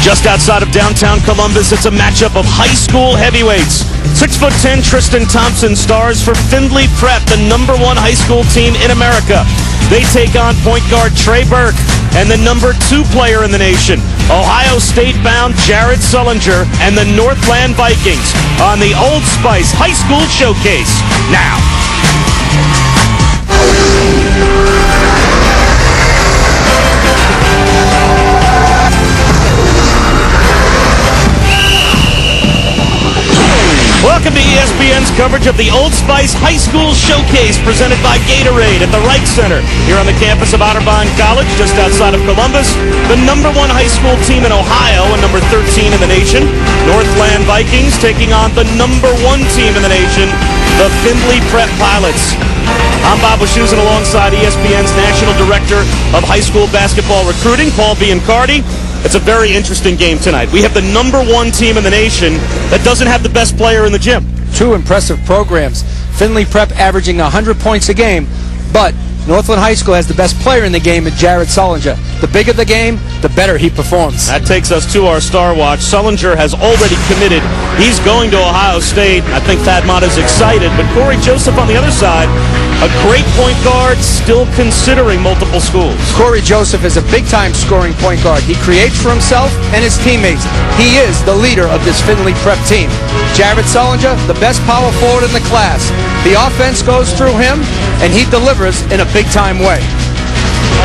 Just outside of downtown Columbus, it's a matchup of high school heavyweights. 6'10" Tristan Thompson stars for Findley Prep, the #1 high school team in America. They take on point guard Trey Burke and the #2 player in the nation, Ohio State-bound Jared Sullinger and the Northland Vikings on the Old Spice High School Showcase. Now. Welcome to ESPN's coverage of the Old Spice High School Showcase presented by Gatorade at the Reich Center here on the campus of Otterbein College just outside of Columbus. The #1 high school team in Ohio and number 13 in the nation, Northland Vikings, taking on the #1 team in the nation, the Findlay Prep Pilots. I'm Bob Wischusen alongside ESPN's National Director of High School Basketball Recruiting, Paul Biancardi. It's a very interesting game tonight. We have the #1 team in the nation that doesn't have the best player in the gym. Two impressive programs. Findlay Prep averaging 100 points a game, but Northland High School has the best player in the game at Jared Sullinger. The bigger the game, the better he performs. That takes us to our star watch. Sullinger has already committed. He's going to Ohio State. I think Thad Mott is excited, but Corey Joseph on the other side, a great point guard, still considering multiple schools. Corey Joseph is a big-time scoring point guard. He creates for himself and his teammates. He is the leader of this Finley Prep team. Jared Sullinger, the best power forward in the class. The offense goes through him, and he delivers in a big-time way.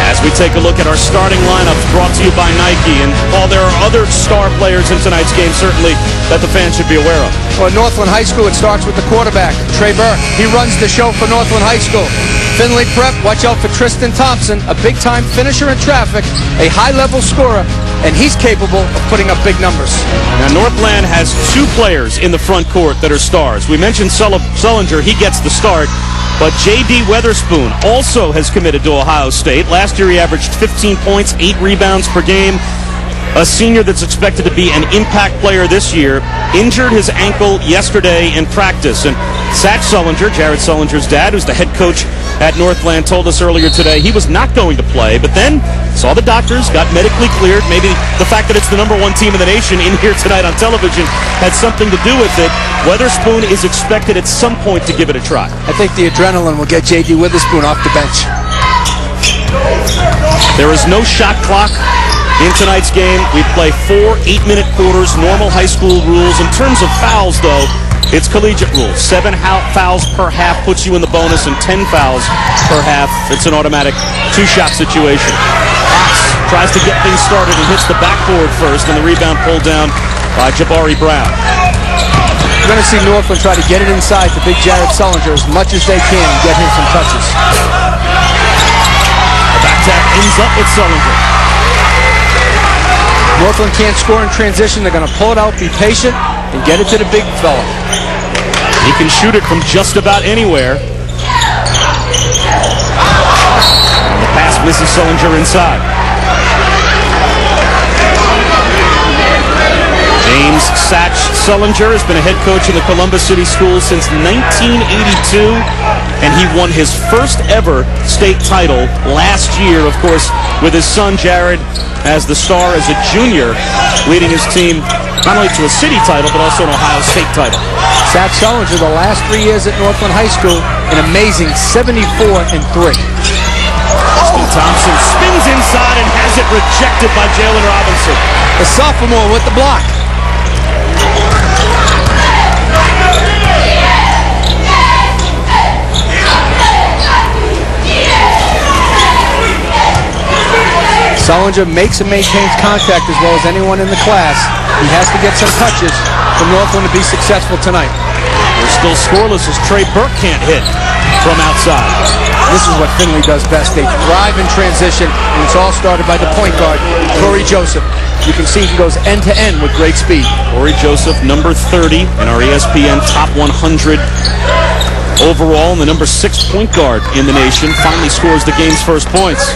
As we take a look at our starting lineup brought to you by Nike, and Paul, there are other star players in tonight's game, certainly, that the fans should be aware of. Well, at Northland High School, it starts with the quarterback, Trey Burke. He runs the show for Northland High School. Finley Prep, watch out for Tristan Thompson, a big-time finisher in traffic, a high-level scorer, and he's capable of putting up big numbers. Now, Northland has 2 players in the front court that are stars. We mentioned Sullinger. He gets the start. But J.D. Weatherspoon also has committed to Ohio State. Last year he averaged 15 points, 8 rebounds per game. A senior that's expected to be an impact player this year. Injured his ankle yesterday in practice. And Satch Sullinger, Jared Sullinger's dad, who's the head coach at Northland, told us earlier today he was not going to play, but then saw the doctors, got medically cleared. Maybe the fact that it's the #1 team in the nation in here tonight on television had something to do with it. Weatherspoon is expected at some point to give it a try. I think the adrenaline will get J.D. Witherspoon off the bench. There is no shot clock in tonight's game. We play 4 8-minute quarters, normal high school rules. In terms of fouls, though, it's collegiate rules. 7 fouls per half puts you in the bonus, and 10 fouls per half, it's an automatic 2-shot situation. Fox tries to get things started and hits the backboard first, and the rebound pulled down by Jabari Brown. You're going to see Northland try to get it inside to big Jared Sullinger as much as they can and get him some touches. The back tap ends up with Sullinger. Northland can't score in transition. They're going to pull it out, be patient, and get it to the big fella. He can shoot it from just about anywhere. And the pass misses Sullinger inside. James Satch Sullinger has been a head coach in the Columbus City Schools since 1982, and he won his first ever state title last year, of course, with his son Jared as the star as a junior, leading his team not only to a city title, but also an Ohio State title. Satch Sullinger, the last 3 years at Northland High School, an amazing 74-3. Thompson spins inside and has it rejected by Jalen Robinson. The sophomore with the block. Sullinger makes and maintains contact as well as anyone in the class. He has to get some touches for Northland to be successful tonight. We're still scoreless as Trey Burke can't hit from outside. This is what Finley does best. They thrive in transition, and it's all started by the point guard, Corey Joseph. You can see he goes end-to-end with great speed. Corey Joseph, number 30 in our ESPN Top 100 overall, and the number 6 point guard in the nation, finally scores the game's first points.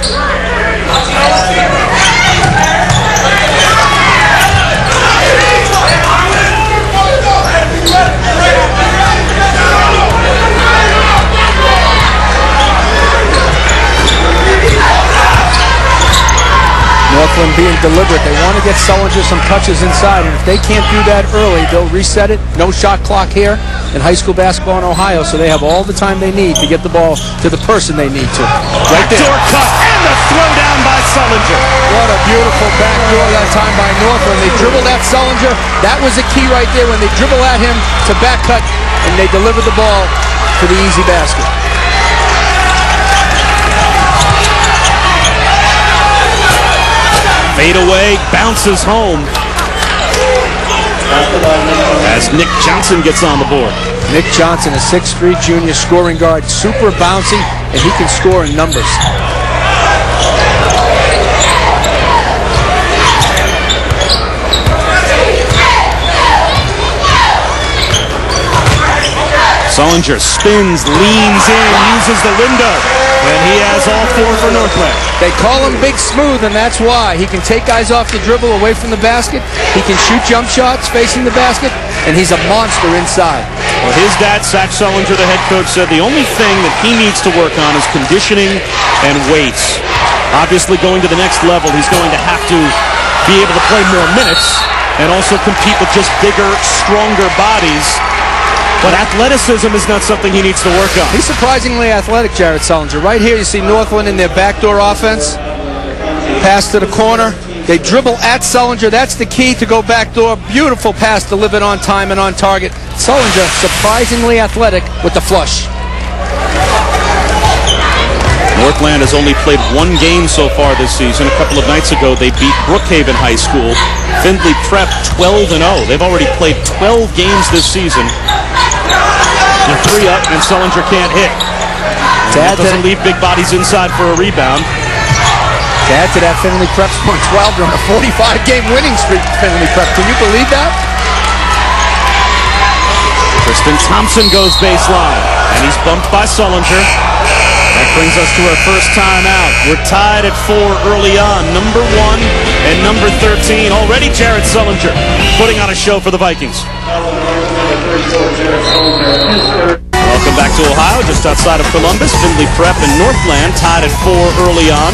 Northland being deliberate. They want to get Sullinger some touches inside, and if they can't do that early, they'll reset it. No shot clock here in high school basketball in Ohio, so they have all the time they need to get the ball to the person they need to. Right there. Backdoor cut and the throw down by Sullinger. What a beautiful backdoor that time by Northland. They dribbled at Sullinger. That was the key right there when they dribble at him to back cut, and they delivered the ball to the easy basket. Fade away, bounces home. As Nick Johnson gets on the board. Nick Johnson, a 6'3" junior scoring guard, super bouncy, and he can score in numbers. Sullinger spins, leans in, uses the window, and he has all four for Northland. They call him Big Smooth, and that's why. He can take guys off the dribble away from the basket. He can shoot jump shots facing the basket, and he's a monster inside. Well, his dad, Zach Sullinger, the head coach, said the only thing that he needs to work on is conditioning and weights. Obviously, going to the next level, he's going to have to be able to play more minutes and also compete with just bigger, stronger bodies. But athleticism is not something he needs to work on. He's surprisingly athletic, Jared Sullinger. Right here you see Northland in their backdoor offense. Pass to the corner. They dribble at Sullinger. That's the key to go backdoor. Beautiful pass delivered on time and on target. Sullinger, surprisingly athletic with the flush. Northland has only played one game so far this season. A couple of nights ago, they beat Brookhaven High School. Finley Prep 12-0. They've already played 12 games this season. The three up, and Sullinger can't hit. That doesn't leave big bodies inside for a rebound. To add to that, Finley Prep's won 12 on a 45-game winning streak. Finley Prep, can you believe that? Tristan Thompson goes baseline, and he's bumped by Sullinger. That brings us to our first timeout. We're tied at 4 early on. Number 1 and number 13. Already Jared Sullinger putting on a show for the Vikings. Welcome back to Ohio, just outside of Columbus. Findlay Prep and Northland tied at 4 early on.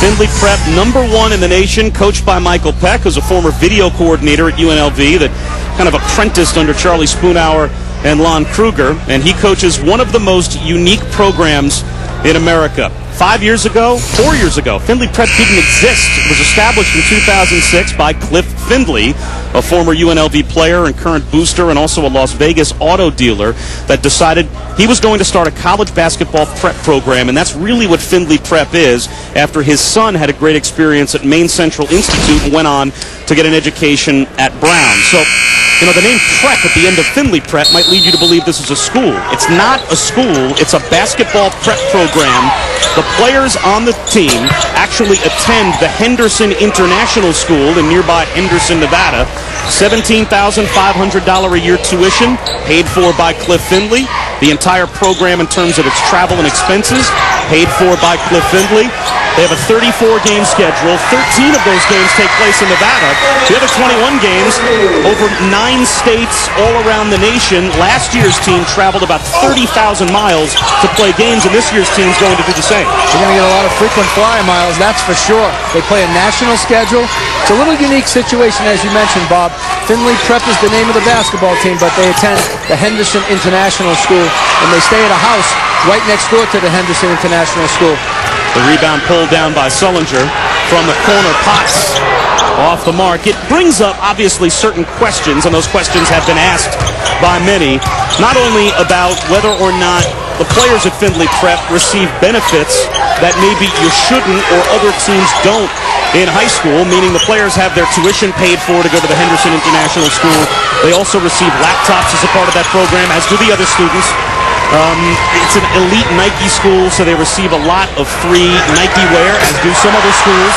Findlay Prep, number 1 in the nation, coached by Michael Peck, who's a former video coordinator at UNLV that kind of apprenticed under Charlie Spoonhour and Lon Kruger, and he coaches one of the most unique programs in America. 4 years ago, Findlay Prep didn't exist. It was established in 2006 by Cliff Findlay, a former UNLV player and current booster and also a Las Vegas auto dealer that decided he was going to start a college basketball prep program, and that's really what Findlay Prep is after his son had a great experience at Maine Central Institute and went on to get an education at Brown. So, you know, the name Prep at the end of Findlay Prep might lead you to believe this is a school. It's not a school. It's a basketball prep program. The players on the team actually attend the Henderson International School in nearby Henderson, Nevada. $17,500 a year tuition, paid for by Cliff Findlay. The entire program in terms of its travel and expenses, paid for by Cliff Findlay. They have a 34-game schedule. 13 of those games take place in Nevada. The other 21 games over 9 states all around the nation. Last year's team traveled about 30,000 miles to play games, and this year's team is going to do the same. They're going to get a lot of frequent flyer miles, that's for sure. They play a national schedule. It's a little unique situation, as you mentioned, Bob. Findlay Prep is the name of the basketball team, but they attend the Henderson International School, and they stay at a house right next door to the Henderson International School. The rebound pulled down by Sullinger from the corner. Potts off the mark. It brings up, obviously, certain questions, and those questions have been asked by many, not only about whether or not the players at Findlay Prep receive benefits that maybe you shouldn't or other teams don't in high school, meaning the players have their tuition paid for to go to the Henderson International School. They also receive laptops as a part of that program, as do the other students. It's an elite Nike school, so they receive a lot of free Nike wear, as do some other schools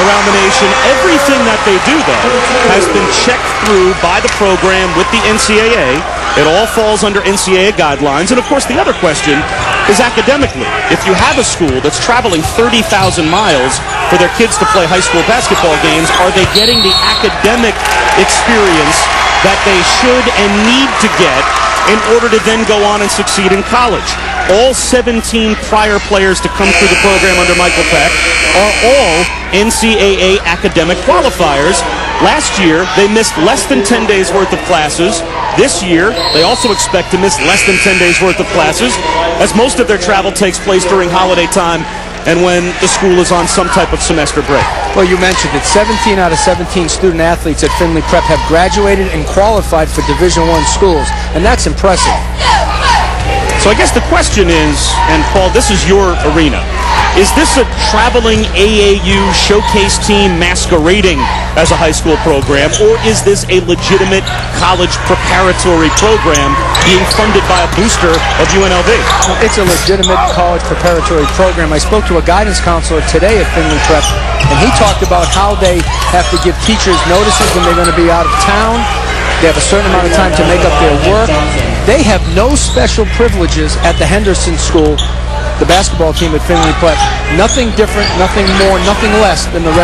around the nation. Everything that they do, though, has been checked through by the program with the NCAA. It all falls under NCAA guidelines. And, of course, the other question is academically. If you have a school that's traveling 30,000 miles for their kids to play high school basketball games, are they getting the academic experience that they should and need to get in order to then go on and succeed in college? All 17 prior players to come through the program under Michael Peck are all NCAA academic qualifiers. Last year, they missed less than 10 days worth of classes. This year, they also expect to miss less than 10 days worth of classes, as most of their travel takes place during holiday time and when the school is on some type of semester break. Well, you mentioned it. 17 out of 17 student athletes at Finley Prep have graduated and qualified for Division I schools, and that's impressive. So I guess the question is, and Paul, this is your arena, is this a traveling AAU showcase team masquerading as a high school program, or is this a legitimate college preparatory program being funded by a booster of UNLV? It's a legitimate college preparatory program. I spoke to a guidance counselor today at Finley Prep, and he talked about how they have to give teachers notices when they're going to be out of town. They have a certain amount of time to make up their work. They have no special privileges at the Henderson School, the basketball team at Finley Prep. Nothing different, nothing more, nothing less than the rest.